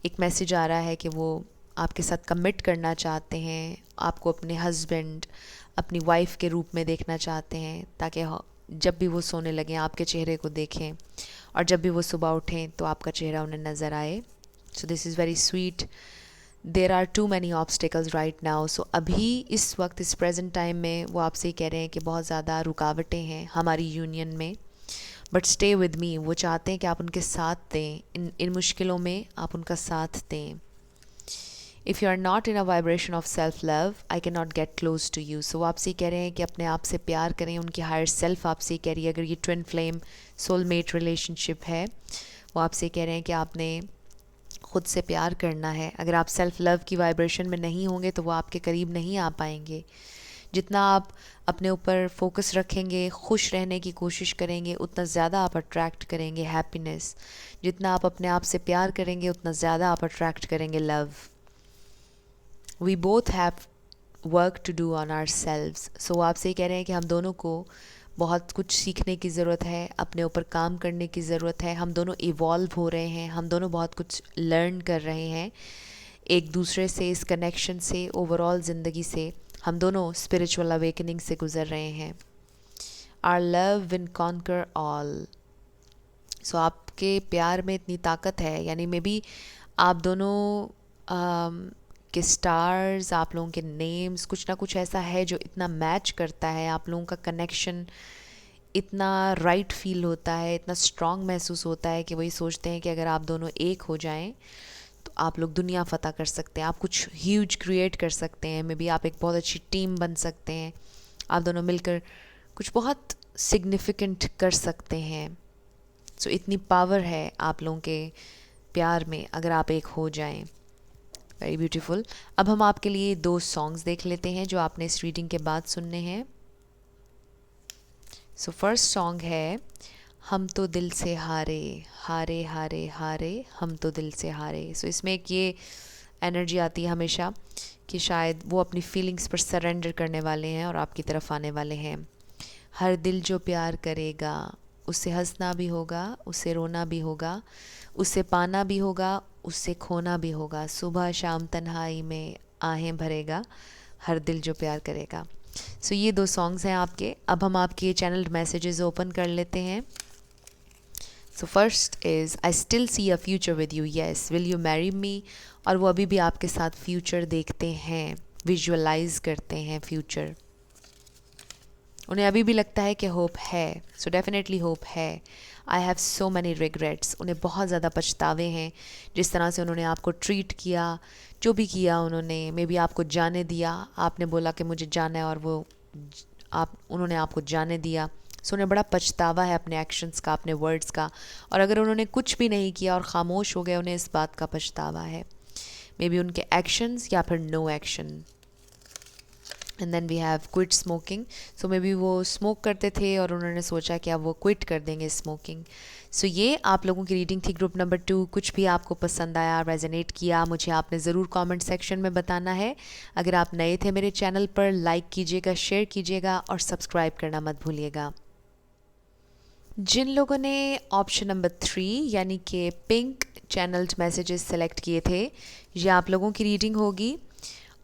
एक मैसेज आ रहा है कि वो आपके साथ कमिट करना चाहते हैं, आपको अपने हस्बैंड, अपनी वाइफ के रूप में देखना चाहते हैं, ताकि जब भी वो सोने लगें आपके चेहरे को देखें, और जब भी वो सुबह उठें तो आपका चेहरा उन्हें नज़र आए। So this is very sweet. There are too many obstacles right now. So अभी इस वक्त, इस प्रेजेंट टाइम में वो आपसे कह रहे हैं कि बहुत ज़्यादा रुकावटें हैं हमारी यूनियन में, बट स्टे विद मी। वो चाहते हैं कि आप उनके साथ दें, इन मुश्किलों में आप उनका साथ दें। If you are not in a vibration of self love, I can not get close to you. So वो आपसे कह रहे हैं कि अपने आप से प्यार करें। उनकी हायर सेल्फ आपसे कह रही है, अगर ये ट्विन फ्लेम सोलमेट रिलेशनशिप है, वो आपसे कह रहे हैं कि आपने ख़ुद से प्यार करना है। अगर आप सेल्फ लव की वाइब्रेशन में नहीं होंगे तो वो आपके करीब नहीं आ पाएंगे। जितना आप अपने ऊपर फोकस रखेंगे, खुश रहने की कोशिश करेंगे, उतना ज़्यादा आप अट्रैक्ट करेंगे हैप्पीनेस। जितना आप अपने आप से प्यार करेंगे, उतना ज़्यादा आप अट्रैक्ट करेंगे love. We both have work to do on our selves. So आपसे कह रहे हैं कि हम दोनों को बहुत कुछ सीखने की ज़रूरत है, अपने ऊपर काम करने की ज़रूरत है। हम दोनों इवॉल्व हो रहे हैं, हम दोनों बहुत कुछ लर्न कर रहे हैं एक दूसरे से, इस कनेक्शन से, ओवरऑल ज़िंदगी से। हम दोनों स्पिरिचुअल अवेकनिंग से गुज़र रहे हैं। Our love will conquer all. So आपके प्यार में इतनी ताकत है, यानी मे बी आप दोनों के स्टार्स, आप लोगों के नेम्स, कुछ ना कुछ ऐसा है जो इतना मैच करता है, आप लोगों का कनेक्शन इतना राइट फील होता है, इतना स्ट्रॉन्ग महसूस होता है कि वही सोचते हैं कि अगर आप दोनों एक हो जाएं तो आप लोग दुनिया फ़तह कर सकते हैं, आप कुछ ह्यूज क्रिएट कर सकते हैं, मे बी आप एक बहुत अच्छी टीम बन सकते हैं, आप दोनों मिलकर कुछ बहुत सिग्निफिकेंट कर सकते हैं। सो इतनी पावर है आप लोगों के प्यार में अगर आप एक हो जाएं। Very beautiful. अब हम आपके लिए 2 सॉन्ग्स देख लेते हैं जो आपने इस रीडिंग के बाद सुनने हैं। सो फर्स्ट सॉन्ग है हम तो दिल से हारे, हारे हारे हारे, हम तो दिल से हारे। सो इसमें एक ये एनर्जी आती है हमेशा कि शायद वो अपनी फीलिंग्स पर सरेंडर करने वाले हैं और आपकी तरफ आने वाले हैं। हर दिल जो प्यार करेगा उससे हंसना भी होगा, उससे रोना भी होगा, उससे पाना भी होगा, उससे खोना भी होगा, सुबह शाम तन्हाई में आहें भरेगा, हर दिल जो प्यार करेगा। सो ये 2 सॉन्ग्स हैं आपके। अब हम आपके चैनल मैसेजेस ओपन कर लेते हैं। So first is I still see a future with you, yes will you marry me. और वो अभी भी आपके साथ फ्यूचर देखते हैं, विजुअलाइज करते हैं फ्यूचर। उन्हें अभी भी लगता है कि होप है, सो डेफिनेटली होप है। I have so many regrets, उन्हें बहुत ज़्यादा पछतावे हैं जिस तरह से उन्होंने आपको ट्रीट किया, जो भी किया उन्होंने, मे बी आपको जाने दिया, आपने बोला कि मुझे जाना है और वो उन्होंने आपको जाने दिया। सो उन्हें बड़ा पछतावा है अपने एक्शंस का, अपने वर्ड्स का। और अगर उन्होंने कुछ भी नहीं किया और ख़ामोश हो गए, उन्हें इस बात का पछतावा है, मे बी उनके एक्शंस या फिर no action. And then we have quit smoking. So maybe वो स्मोक करते थे और उन्होंने सोचा कि अब वो क्विट कर देंगे स्मोकिंग। सो ये आप लोगों की रीडिंग थी ग्रुप नंबर 2। कुछ भी आपको पसंद आया, रेजोनेट किया, मुझे आपने ज़रूर कमेंट सेक्शन में बताना है। अगर आप नए थे मेरे चैनल पर, लाइक कीजिएगा, शेयर कीजिएगा और सब्सक्राइब करना मत भूलिएगा। जिन लोगों ने ऑप्शन नंबर 3 यानी कि पिंक चैनल्ड मैसेजेस सेलेक्ट किए थे, ये आप लोगों की रीडिंग होगी।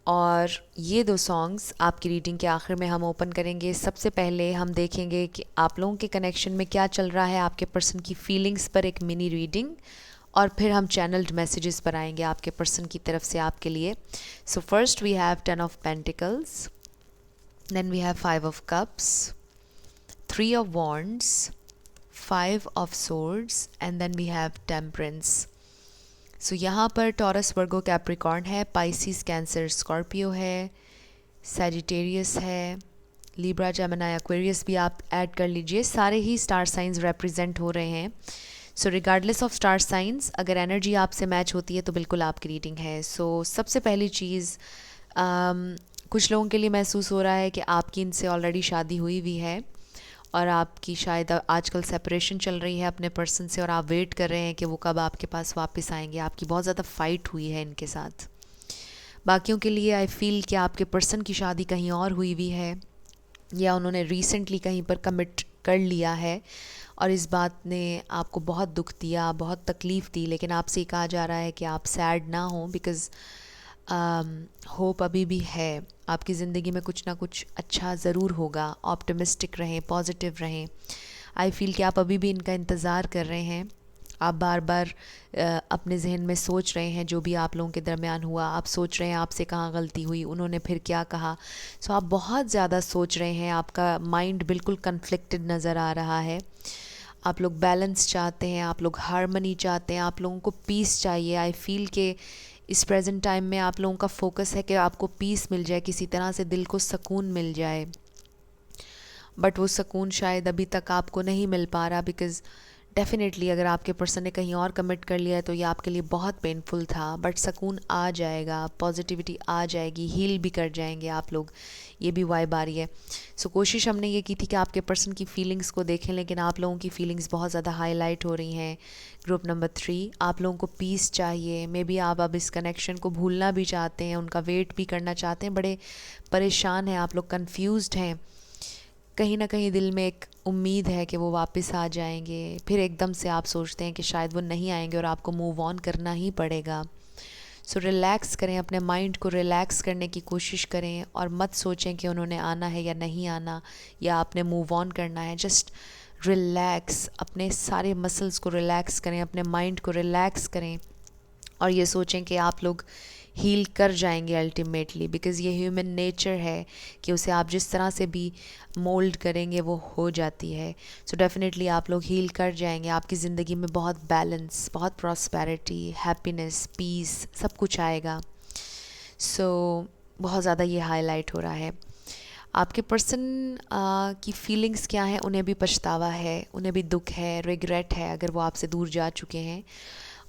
और ये 2 सॉन्ग्स आपकी रीडिंग के आखिर में हम ओपन करेंगे। सबसे पहले हम देखेंगे कि आप लोगों के कनेक्शन में क्या चल रहा है, आपके पर्सन की फीलिंग्स पर एक मिनी रीडिंग, और फिर हम चैनल्ड मैसेजेस पर आएंगे आपके पर्सन की तरफ से आपके लिए। So first we have 10 of pentacles, then we have 5 of cups, 3 of wands, 5 of swords and then we have temperance. So यहाँ पर टॉरस, वर्गो, कैप्रिकॉर्न है, पाइसिस, कैंसर, स्कॉर्पियो है, सैजिटेरियस है, लिब्रा, जेमिनी, एक्वेरियस भी आप add कर लीजिए। सारे ही स्टार साइंस रिप्रेजेंट हो रहे हैं। सो रिगार्डलेस ऑफ स्टार साइंस, अगर एनर्जी आपसे मैच होती है तो बिल्कुल आपकी रीडिंग है। सो सबसे पहली चीज़, कुछ लोगों के लिए महसूस हो रहा है कि आपकी इनसे ऑलरेडी शादी हुई हुई है और आपकी शायद आजकल सेपरेशन चल रही है अपने पर्सन से और आप वेट कर रहे हैं कि वो कब आपके पास वापस आएंगे। आपकी बहुत ज़्यादा फ़ाइट हुई है इनके साथ। बाकियों के लिए आई फील कि आपके पर्सन की शादी कहीं और हुई हुई है या उन्होंने रिसेंटली कहीं पर कमिट कर लिया है और इस बात ने आपको बहुत दुख दिया, बहुत तकलीफ़ दी। लेकिन आपसे ये कहा जा रहा है कि आप सैड ना हो, बिकॉज़ होप अभी भी है। आपकी ज़िंदगी में कुछ ना कुछ अच्छा ज़रूर होगा। ऑप्टिमिस्टिक रहें, पॉजिटिव रहें। आई फील कि आप अभी भी इनका इंतज़ार कर रहे हैं। आप बार बार अपने जहन में सोच रहे हैं जो भी आप लोगों के दरमियान हुआ। आप सोच रहे हैं आपसे कहाँ गलती हुई, उन्होंने फिर क्या कहा। सो आप बहुत ज़्यादा सोच रहे हैं, आपका माइंड बिल्कुल कन्फ्लिक्टेड नज़र आ रहा है। आप लोग बैलेंस चाहते हैं, आप लोग हारमनी चाहते हैं, आप लोगों को पीस चाहिए। आई फील कि इस प्रेजेंट टाइम में आप लोगों का फोकस है कि आपको पीस मिल जाए, किसी तरह से दिल को सुकून मिल जाए। बट वो सुकून शायद अभी तक आपको नहीं मिल पा रहा, बिकॉज़ डेफिनेटली अगर आपके पर्सन ने कहीं और कमिट कर लिया है तो ये आपके लिए बहुत पेनफुल था। बट सुकून आ जाएगा, पॉजिटिविटी आ जाएगी, हील भी कर जाएंगे आप लोग। ये भी वाइब आ रही है। सो कोशिश हमने ये की थी कि आपके पर्सन की फ़ीलिंग्स को देखें, लेकिन आप लोगों की फ़ीलिंग्स बहुत ज़्यादा हाईलाइट हो रही हैं। ग्रुप नंबर 3, आप लोगों को पीस चाहिए। मे बी आप अब इस कनेक्शन को भूलना भी चाहते हैं, उनका वेट भी करना चाहते हैं, बड़े परेशान हैं आप लोग, कन्फ्यूज़्ड हैं। कहीं ना कहीं दिल में एक उम्मीद है कि वो वापस आ जाएंगे, फिर एकदम से आप सोचते हैं कि शायद वो नहीं आएंगे और आपको मूव ऑन करना ही पड़ेगा। सो रिलैक्स करें, अपने माइंड को रिलैक्स करने की कोशिश करें और मत सोचें कि उन्होंने आना है या नहीं आना या आपने मूव ऑन करना है। जस्ट रिलैक्स, अपने सारे मसल्स को रिलैक्स करें, अपने माइंड को रिलैक्स करें और ये सोचें कि आप लोग हील कर जाएंगे अल्टीमेटली, बिकॉज़ ये ह्यूमन नेचर है कि उसे आप जिस तरह से भी मोल्ड करेंगे वो हो जाती है। सो डेफिनेटली आप लोग हील कर जाएंगे, आपकी ज़िंदगी में बहुत बैलेंस, बहुत प्रॉस्पेरिटी, हैप्पीनेस, पीस सब कुछ आएगा। सो बहुत ज़्यादा ये हाईलाइट हो रहा है। आपके पर्सन की फीलिंग्स क्या हैं, उन्हें भी पछतावा है, उन्हें भी दुख है, रिग्रेट है अगर वो आपसे दूर जा चुके हैं।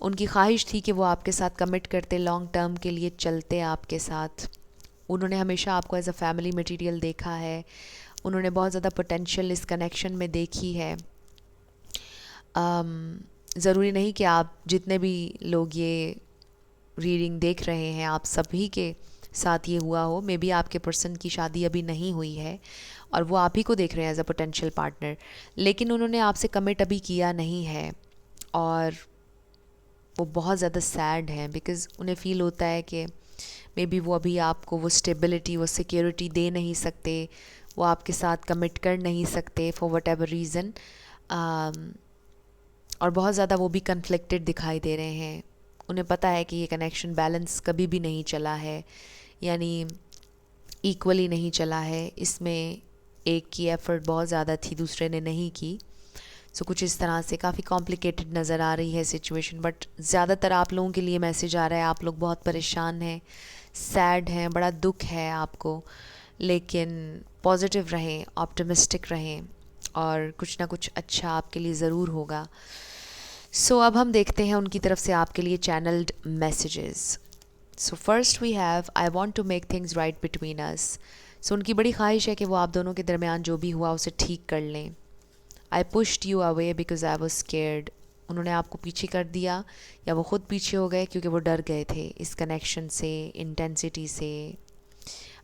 उनकी ख्वाहिश थी कि वो आपके साथ कमिट करते, लॉन्ग टर्म के लिए चलते आपके साथ। उन्होंने हमेशा आपको एज अ फैमिली मटेरियल देखा है, उन्होंने बहुत ज़्यादा पोटेंशियल इस कनेक्शन में देखी है। ज़रूरी नहीं कि आप जितने भी लोग ये रीडिंग देख रहे हैं आप सभी के साथ ये हुआ हो। मे बी आपके पर्सन की शादी अभी नहीं हुई है और वो आप ही को देख रहे हैं एज अ पोटेंशियल पार्टनर, लेकिन उन्होंने आपसे कमिट अभी किया नहीं है और वो बहुत ज़्यादा सैड हैं बिकॉज़ उन्हें फ़ील होता है कि मे बी वो अभी आपको वो स्टेबिलिटी, वो सिक्योरिटी दे नहीं सकते, वो आपके साथ कमिट कर नहीं सकते फॉर वट एवर रीज़न। और बहुत ज़्यादा वो भी कन्फ्लिक्टेड दिखाई दे रहे हैं। उन्हें पता है कि ये कनेक्शन बैलेंस कभी भी नहीं चला है, यानी इक्वली नहीं चला है, इसमें एक की एफ़र्ट बहुत ज़्यादा थी, दूसरे ने नहीं की। सो कुछ इस तरह से काफ़ी कॉम्प्लिकेटेड नज़र आ रही है सिचुएशन, बट ज़्यादातर आप लोगों के लिए मैसेज आ रहा है आप लोग बहुत परेशान हैं, सैड हैं, बड़ा दुख है आपको, लेकिन पॉजिटिव रहें, ऑप्टिमिस्टिक रहें और कुछ ना कुछ अच्छा आपके लिए ज़रूर होगा। सो अब हम देखते हैं उनकी तरफ से आपके लिए channelled messages. So first we have, I want to make things right between us. So उनकी बड़ी ख्वाहिश है कि वो आप दोनों के दरमियान जो भी हुआ उसे ठीक कर लें। आई pushed you away because I was scared. उन्होंने आपको पीछे कर दिया या वो ख़ुद पीछे हो गए क्योंकि वो डर गए थे इस कनेक्शन से, इंटेंसिटी से।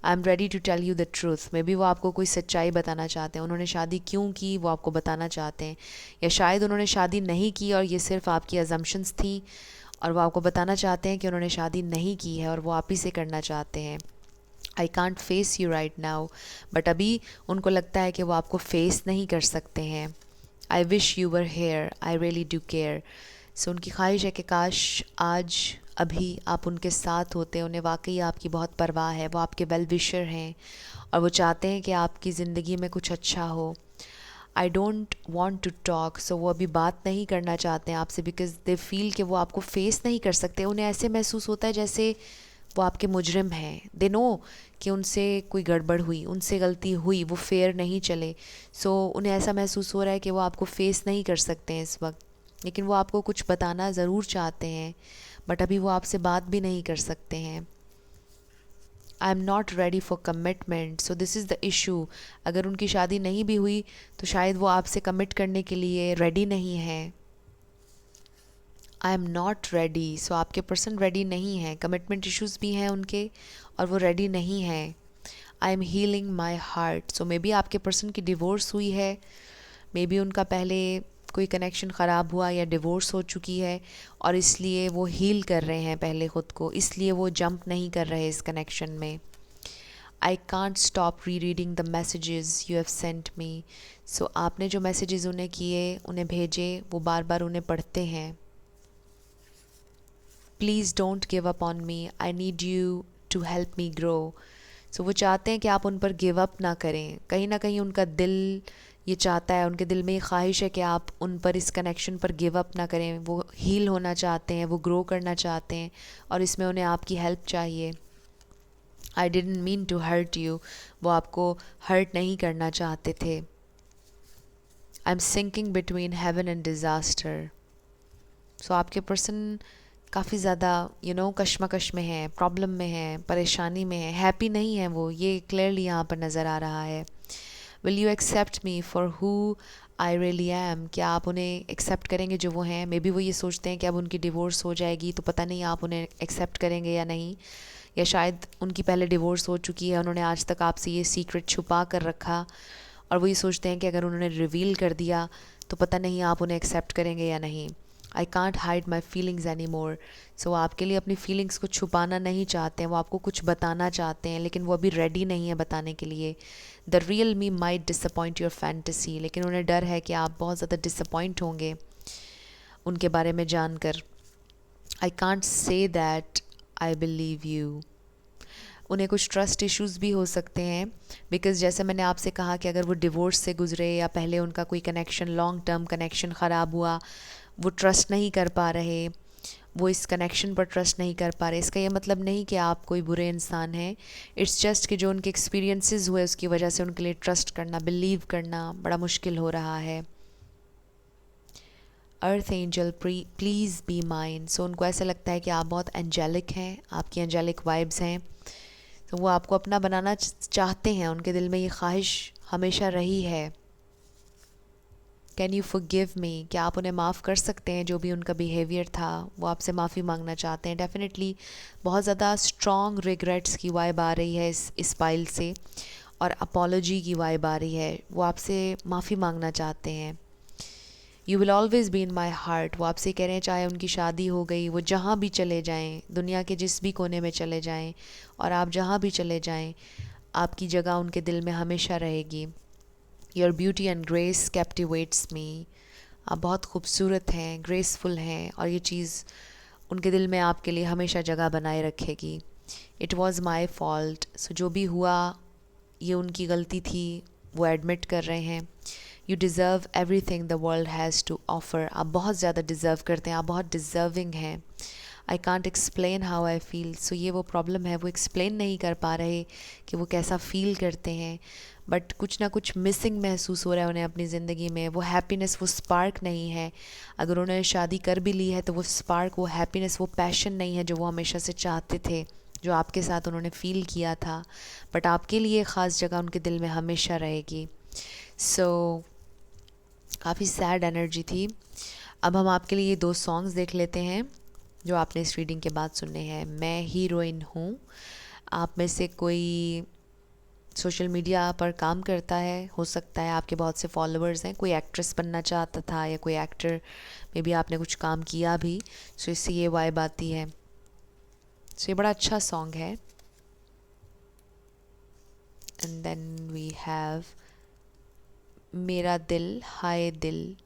I am ready to tell you the truth. Maybe वो आपको कोई सच्चाई बताना चाहते हैं, उन्होंने शादी क्यों की वो आपको बताना चाहते हैं, या शायद उन्होंने शादी नहीं की और ये सिर्फ आपकी अजम्पशंस थी और वो आपको बताना चाहते हैं कि उन्होंने शादी नहीं की है और वो आप ही से करना चाहते हैं। I can't face you right now, but अभी उनको लगता है कि वो आपको फेस नहीं कर सकते हैं। I wish you were here, I really do care. So उनकी ख्वाहिश है कि काश आज अभी आप उनके साथ होते, उन्हें वाकई आपकी बहुत परवाह है, वो आपके वेल विशर हैं और वो चाहते हैं कि आपकी ज़िंदगी में कुछ अच्छा हो। I don't want to talk, so वो अभी बात नहीं करना चाहते हैं आपसे बिकॉज दे फील कि वो आपको फेस नहीं कर सकते। उन्हें ऐसे महसूस होता है जैसे वो आपके मुजरिम हैं, दे नो कि उनसे कोई गड़बड़ हुई, उनसे गलती हुई, वो फेयर नहीं चले। सो उन्हें ऐसा महसूस हो रहा है कि वो आपको फेस नहीं कर सकते हैं इस वक्त, लेकिन वो आपको कुछ बताना ज़रूर चाहते हैं बट अभी वो आपसे बात भी नहीं कर सकते हैं। I am not ready for commitment, so this is the issue. अगर उनकी शादी नहीं भी हुई तो शायद वो आपसे कमिट करने के लिए रेडी नहीं है। आई एम नॉट रेडी, सो आपके पर्सन रेडी नहीं है, कमिटमेंट इश्यूज़ भी हैं उनके और वो रेडी नहीं हैं। I M healing my heart, so may be आपके पर्सन की डिवोर्स हुई है, मे बी उनका पहले कोई कनेक्शन ख़राब हुआ या डिवोर्स हो चुकी है और इसलिए वो हील कर रहे हैं पहले ख़ुद को, इसलिए वो जंप नहीं कर रहे इस कनेक्शन में। I can't stop re reading the messages you have sent me, so आपने जो मैसेजेस उन्हें किए, उन्हें भेजे, वो बार बार उन्हें पढ़ते हैं। Please don't give up on me, I need you to help me grow. So वो चाहते हैं कि आप उन पर गिव अप ना करें, कहीं ना कहीं उनका दिल ये चाहता है, उनके दिल में ये ख्वाहिश है कि आप उन पर, इस कनेक्शन पर गिव अप ना करें। वो हील होना चाहते हैं, वो ग्रो करना चाहते हैं और इसमें उन्हें आपकी हेल्प चाहिए। I didn't mean to hurt you, वो आपको हर्ट नहीं करना चाहते थे। I am sinking between heaven and disaster, so आपके पर्सन काफ़ी ज़्यादा कश्मकश में है, प्रॉब्लम में है, परेशानी में है, हैप्पी नहीं है वो, ये क्लियरली यहाँ पर नज़र आ रहा है। Will you accept me for who I really am, क्या आप उन्हें एक्सेप्ट करेंगे जो वो हैं। मे बी वो ये सोचते हैं कि अब उनकी डिवोर्स हो जाएगी तो पता नहीं आप उन्हें एक्सेप्ट करेंगे या नहीं, या शायद उनकी पहले डिवोर्स हो चुकी है, उन्होंने आज तक आपसे ये सीक्रेट छुपा कर रखा और वो ये सोचते हैं कि अगर उन्होंने रिवील कर दिया तो पता नहीं आप उन्हें एक्सेप्ट करेंगे या नहीं। I can't hide my feelings any more. So आपके लिए अपनी फीलिंग्स को छुपाना नहीं चाहते हैं, वो आपको कुछ बताना चाहते हैं लेकिन वो अभी रेडी नहीं है बताने के लिए। The real me might disappoint your fantasy, लेकिन उन्हें डर है कि आप बहुत ज़्यादा डिसअपॉइंट होंगे उनके बारे में जानकर। I can't say that I believe you. उन्हें कुछ ट्रस्ट इश्यूज़ भी हो सकते हैं, बिकॉज़ जैसे मैंने आपसे कहा कि अगर वो डिवोर्स से गुजरे या पहले उनका कोई कनेक्शन, लॉन्ग टर्म कनेक्शन ख़राब हुआ, वो ट्रस्ट नहीं कर पा रहे, वो इस कनेक्शन पर ट्रस्ट नहीं कर पा रहे। इसका ये मतलब नहीं कि आप कोई बुरे इंसान हैं, इट्स जस्ट कि जो उनके एक्सपीरियंसेस हुए उसकी वजह से उनके लिए ट्रस्ट करना, बिलीव करना बड़ा मुश्किल हो रहा है। अर्थ एंजल प्लीज़ बी माइन। सो उनको ऐसा लगता है कि आप बहुत एंजेलिक हैं, आपकी एंजेलिक वाइब्स हैं, तो वो आपको अपना बनाना चाहते हैं, उनके दिल में ये ख्वाहिश हमेशा रही है। कैन यू फॉरगिव मी, क्या आप उन्हें माफ़ कर सकते हैं? जो भी उनका बिहेवियर था वो आपसे माफ़ी मांगना चाहते हैं। डेफिनेटली बहुत ज़्यादा स्ट्रॉन्ग रिग्रेट्स की वाइब आ रही है इस पाइल से, और अपॉलोजी की वाइब आ रही है। वो आपसे माफ़ी मांगना चाहते हैं। You will always be in my heart, वो आपसे कह रहे हैं चाहे उनकी शादी हो गई, वो जहाँ भी चले जाएं, दुनिया के जिस भी कोने में चले जाएं, और आप जहाँ भी चले जाएं, आपकी जगह उनके दिल में हमेशा रहेगी। Your beauty and grace captivates me, आप बहुत खूबसूरत हैं, ग्रेसफुल हैं, और ये चीज़ उनके दिल में आपके लिए हमेशा जगह बनाए रखेगी। इट वॉज़ माई फॉल्ट, सो जो भी हुआ ये उनकी गलती थी, वो एडमिट कर रहे हैं। You deserve everything the world has to offer, आप बहुत ज़्यादा डिज़र्व करते हैं, आप बहुत डिज़र्विंग हैं। I can't explain how I feel, so ये वो प्रॉब्लम है, वो एक्सप्लेन नहीं कर पा रहे कि वो कैसा फ़ील करते हैं, बट कुछ ना कुछ मिसिंग महसूस हो रहा है उन्हें अपनी ज़िंदगी में। वो हैप्पीनेस, वो स्पार्क नहीं है। अगर उन्होंने शादी कर भी ली है तो वो स्पार्क, वो हैप्पीनेस, वो पैशन नहीं है जो वो हमेशा से चाहते थे, जो आपके साथ उन्होंने फ़ील किया था। बट आपके लिए ख़ास जगह उनके दिल में हमेशा रहेगी। सो काफ़ी सैड एनर्जी थी। अब हम आपके लिए ये 2 सॉन्ग्स देख लेते हैं जो आपने इस रीडिंग के बाद सुनने हैं। मैं हीरोइन हूँ। आप में से कोई सोशल मीडिया पर काम करता है, हो सकता है आपके बहुत से फॉलोअर्स हैं, कोई एक्ट्रेस बनना चाहता था या कोई एक्टर, मे बी आपने कुछ काम किया भी, सो इससे ये वाइब आती है। सो ये बड़ा अच्छा सॉन्ग है। एंड देन वी हैव मेरा दिल हाय दिल,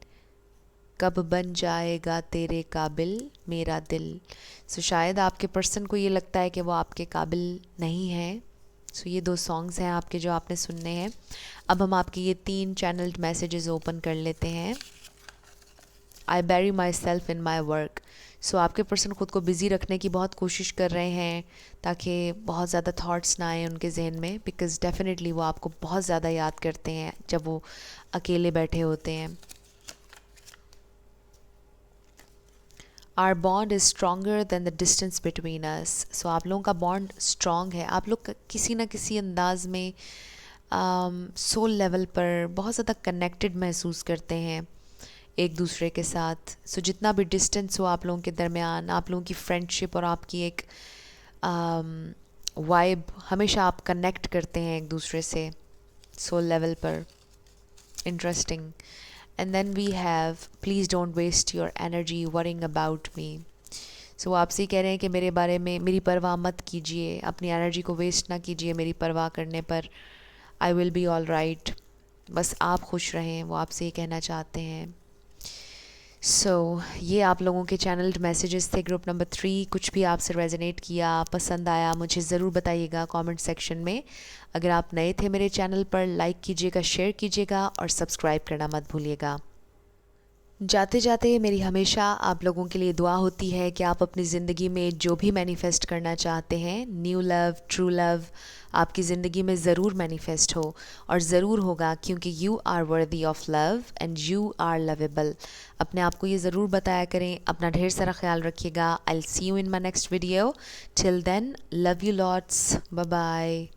कब बन जाएगा तेरे काबिल मेरा दिल। सो शायद आपके पर्सन को ये लगता है कि वो आपके काबिल नहीं है। सो ये 2 सॉन्ग्स हैं आपके जो आपने सुनने हैं। अब हम आपके ये 3 चैनल्ड मैसेजेस ओपन कर लेते हैं। आई बैरी my self in my work. सो आपके पर्सन खुद को बिज़ी रखने की बहुत कोशिश कर रहे हैं ताकि बहुत ज़्यादा थॉट्स ना आए उनके जहन में, बिकॉज़ डेफिनेटली वो आपको बहुत ज़्यादा याद करते हैं जब वो अकेले बैठे होते हैं। Our bond is stronger than the distance between us. So आप लोगों का बॉन्ड स्ट्रॉन्ग है, आप लोग किसी न किसी अंदाज में सोल लेवल पर बहुत ज़्यादा कनेक्टेड महसूस करते हैं एक दूसरे के साथ। सो जितना भी डिस्टेंस हो आप लोगों के दरमियान, आप लोगों की फ्रेंडशिप और आपकी एक वाइब, हमेशा आप कनेक्ट करते हैं एक दूसरे से सोल लेवल पर। Interesting. And then we have please don't waste your energy worrying about me. So वो आपसे कह रहे हैं कि मेरे बारे में मेरी परवाह मत कीजिए, अपनी एनर्जी को वेस्ट ना कीजिए मेरी परवाह करने पर। I will be all right, बस आप खुश रहें, वो आपसे ये कहना चाहते हैं। सो ये आप लोगों के चैनल्ड मैसेजेस थे ग्रुप नंबर 3। कुछ भी आपसे रेजोनेट किया, पसंद आया, मुझे ज़रूर बताइएगा कमेंट सेक्शन में। अगर आप नए थे मेरे चैनल पर, लाइक कीजिएगा, शेयर कीजिएगा और सब्सक्राइब करना मत भूलिएगा। जाते जाते मेरी हमेशा आप लोगों के लिए दुआ होती है कि आप अपनी ज़िंदगी में जो भी मैनिफेस्ट करना चाहते हैं, न्यू लव, ट्रू लव, आपकी ज़िंदगी में ज़रूर मैनिफेस्ट हो, और ज़रूर होगा, क्योंकि you are worthy of love and you are lovable. अपने आप को ये ज़रूर बताया करें। अपना ढेर सारा ख्याल रखिएगा। I will see you in my next video. Till then, love you lots, bye bye.